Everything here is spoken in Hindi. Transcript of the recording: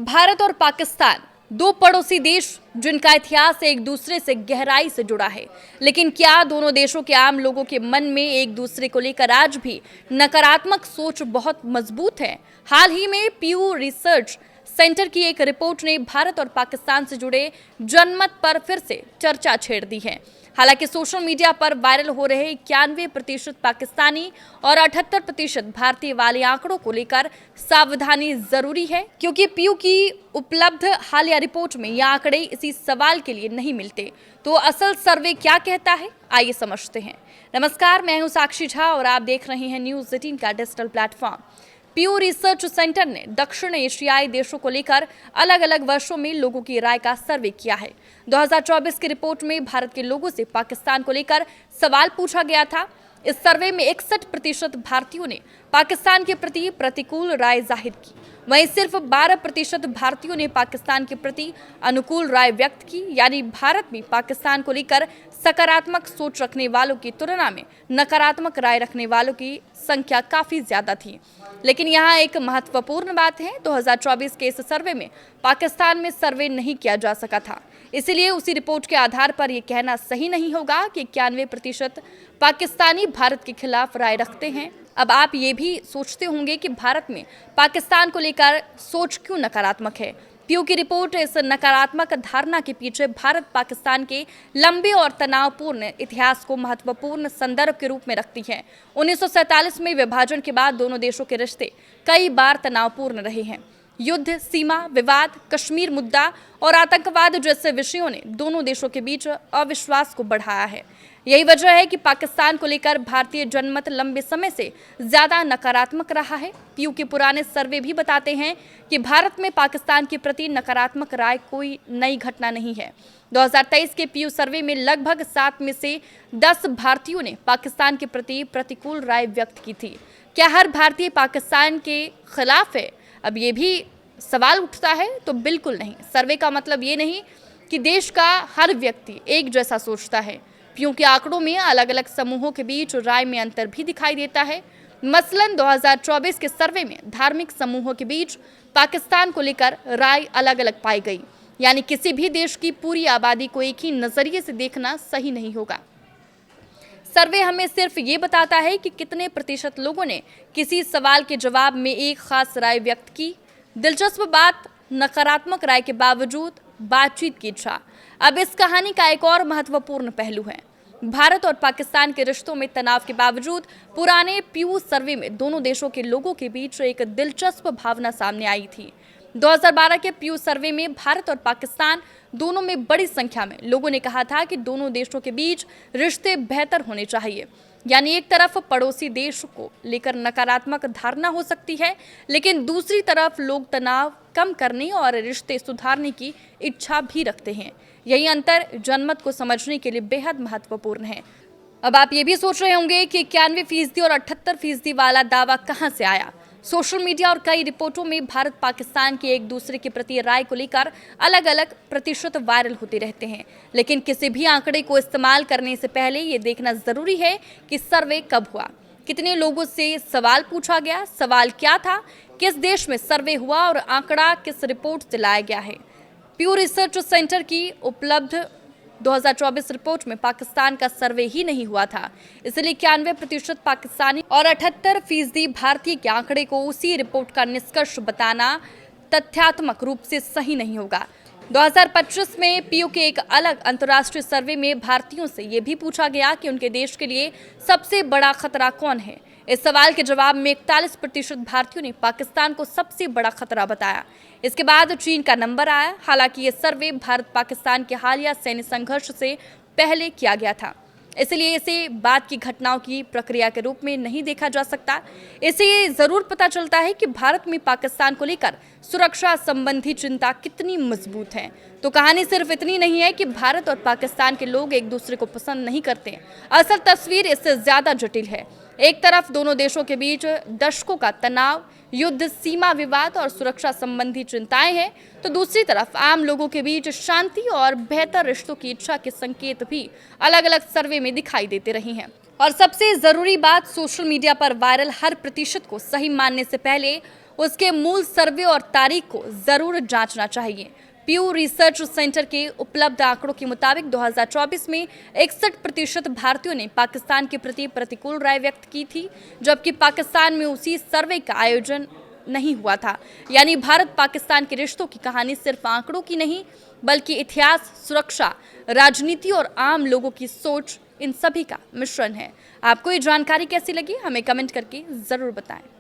भारत और पाकिस्तान दो पड़ोसी देश जिनका इतिहास एक दूसरे से गहराई से जुड़ा है। लेकिन क्या दोनों देशों के आम लोगों के मन में एक दूसरे को लेकर आज भी नकारात्मक सोच बहुत मजबूत है? हाल ही में पीयू रिसर्च सेंटर की एक रिपोर्ट ने भारत और पाकिस्तान से जुड़े जनमत पर फिर से चर्चा छेड़ दी है। हालांकि सोशल मीडिया पर वायरल हो रहे 91% पाकिस्तानी और 78% भारतीय वाले आंकड़ों को लेकर सावधानी जरूरी है, क्योंकि पीयू की उपलब्ध हालिया रिपोर्ट में ये आंकड़े इसी सवाल के लिए नहीं मिलते। तो असल सर्वे क्या कहता है, आइए समझते हैं। नमस्कार, मैं हूं साक्षी झा और आप देख रहे हैं न्यूज 18 का digital platform. Pew research center ने दक्षिण एशियाई देशों को लेकर अलग अलग वर्षों में लोगों की राय का सर्वे किया है। 2024 की रिपोर्ट में भारत के लोगों से पाकिस्तान को लेकर सवाल पूछा गया था। इस सर्वे में 61% भारतीयों ने पाकिस्तान के प्रति प्रतिकूल राय जाहिर की, वहीं सिर्फ 12% भारतीयों ने पाकिस्तान के प्रति अनुकूल राय व्यक्त की। यानी भारत में पाकिस्तान को लेकर सकारात्मक सोच रखने वालों की तुलना में नकारात्मक राय रखने वालों की संख्या काफी ज्यादा थी। लेकिन यहाँ एक महत्वपूर्ण बात है, 2024 के इस सर्वे में पाकिस्तान में सर्वे नहीं किया जा सका था। इसीलिए उसी रिपोर्ट के आधार पर यह कहना सही नहीं होगा कि 91% पाकिस्तानी भारत के खिलाफ राय रखते हैं। अब आप ये भी सोचते होंगे कि भारत में पाकिस्तान को लेकर सोच क्यों नकारात्मक है। पीयू की रिपोर्ट इस नकारात्मक धारणा के पीछे भारत पाकिस्तान के लंबे और तनावपूर्ण इतिहास को महत्वपूर्ण संदर्भ के रूप में रखती है। 1947 में विभाजन के बाद दोनों देशों के रिश्ते कई बार तनावपूर्ण रहे हैं। युद्ध, सीमा विवाद, कश्मीर मुद्दा और आतंकवाद जैसे विषयों ने दोनों देशों के बीच अविश्वास को बढ़ाया है। यही वजह है कि पाकिस्तान को लेकर भारतीय जनमत लंबे समय से ज्यादा नकारात्मक रहा है। पीयू के पुराने सर्वे भी बताते हैं कि भारत में पाकिस्तान के प्रति नकारात्मक राय कोई नई घटना नहीं है। 2023 के पीयू सर्वे में लगभग 7 में से 10 भारतीयों ने पाकिस्तान के प्रति प्रतिकूल राय व्यक्त की थी। क्या हर भारतीय पाकिस्तान के खिलाफ है? अब ये भी सवाल उठता है। तो बिल्कुल नहीं। सर्वे का मतलब ये नहीं कि देश का हर व्यक्ति एक जैसा सोचता है। पीयू के आंकड़ों में अलग अलग समूहों के बीच राय में अंतर भी दिखाई देता है। मसलन 2024 के सर्वे में धार्मिक समूहों के बीच पाकिस्तान को लेकर राय अलग अलग पाई गई। यानी किसी भी देश की पूरी आबादी को एक ही नजरिए से देखना सही नहीं होगा। सर्वे हमें सिर्फ ये बताता है कि कितने प्रतिशत लोगों ने किसी सवाल के जवाब में एक खास राय व्यक्त की। दिलचस्प बात, नकारात्मक राय के बावजूद बातचीत की इच्छा। अब इस कहानी का एक और महत्वपूर्ण पहलू है। भारत और पाकिस्तान के रिश्तों में तनाव के बावजूद पुराने पीयू सर्वे में दोनों देशों के लोगों के बीच एक दिलचस्प भावना सामने आई थी। 2012 के पीयू सर्वे में भारत और पाकिस्तान दोनों में बड़ी संख्या में लोगों ने कहा था कि दोनों देशों के बीच रिश्ते बेहतर होने चाहिए। यानी एक तरफ पड़ोसी देश को लेकर नकारात्मक धारणा हो सकती है, लेकिन दूसरी तरफ लोग तनाव कम करने और रिश्ते सुधारने की इच्छा भी रखते हैं। यही अंतर जनमत को समझने के लिए बेहद महत्वपूर्ण है। अब आप ये भी सोच रहे होंगे कि 91% और 78% वाला दावा कहां से आया। सोशल मीडिया और कई रिपोर्टों में भारत पाकिस्तान की एक दूसरे के प्रति राय को लेकर अलग अलग प्रतिशत वायरल होते रहते हैं। लेकिन किसी भी आंकड़े को इस्तेमाल करने से पहले ये देखना जरूरी है कि सर्वे कब हुआ, कितने लोगों से सवाल पूछा गया, सवाल क्या था, किस देश में सर्वे हुआ और आंकड़ा किस रिपोर्ट से लाया गया है। पीयू रिसर्च सेंटर की उपलब्ध 2024 रिपोर्ट में पाकिस्तान का सर्वे ही नहीं हुआ था। इसलिए 91% पाकिस्तानी और 78% भारतीय के आंकड़े को उसी रिपोर्ट का निष्कर्ष बताना तथ्यात्मक रूप से सही नहीं होगा। 2025 में पीयू के एक अलग अंतर्राष्ट्रीय सर्वे में भारतीयों से यह भी पूछा गया कि उनके देश के लिए सबसे बड़ा खतरा कौन है। इस सवाल के जवाब में 41% भारतीयों ने पाकिस्तान को सबसे बड़ा खतरा बताया। इसके बाद चीन का नंबर आया। हालांकि ये सर्वे भारत पाकिस्तान के हालिया सैन्य संघर्ष से पहले किया गया था, इसलिए इसे बाद की घटनाओं की प्रक्रिया के रूप में नहीं देखा जा सकता। इससे ये जरूर पता चलता है कि भारत में पाकिस्तान को लेकर सुरक्षा संबंधी चिंता कितनी मजबूत है। तो कहानी सिर्फ इतनी नहीं है कि भारत और पाकिस्तान के लोग एक दूसरे को पसंद नहीं करते। असल तस्वीर इससे ज्यादा जटिल है। एक तरफ दोनों देशों के बीच दशकों का तनाव, युद्ध, सीमा विवाद और सुरक्षा संबंधी चिंताएं हैं, तो दूसरी तरफ आम लोगों के बीच शांति और बेहतर रिश्तों की इच्छा के संकेत भी अलग अलग सर्वे में दिखाई देते रहे हैं। और सबसे जरूरी बात, सोशल मीडिया पर वायरल हर प्रतिशत को सही मानने से पहले उसके मूल सर्वे और तारीख को जरूर जांचना चाहिए। प्यू रिसर्च सेंटर के उपलब्ध आंकड़ों के मुताबिक 2024 में 61% भारतीयों ने पाकिस्तान के प्रति प्रतिकूल राय व्यक्त की थी, जबकि पाकिस्तान में उसी सर्वे का आयोजन नहीं हुआ था। यानी भारत पाकिस्तान के रिश्तों की कहानी सिर्फ आंकड़ों की नहीं, बल्कि इतिहास, सुरक्षा, राजनीति और आम लोगों की सोच, इन सभी का मिश्रण है। आपको ये जानकारी कैसी लगी, हमें कमेंट करके जरूर बताएं।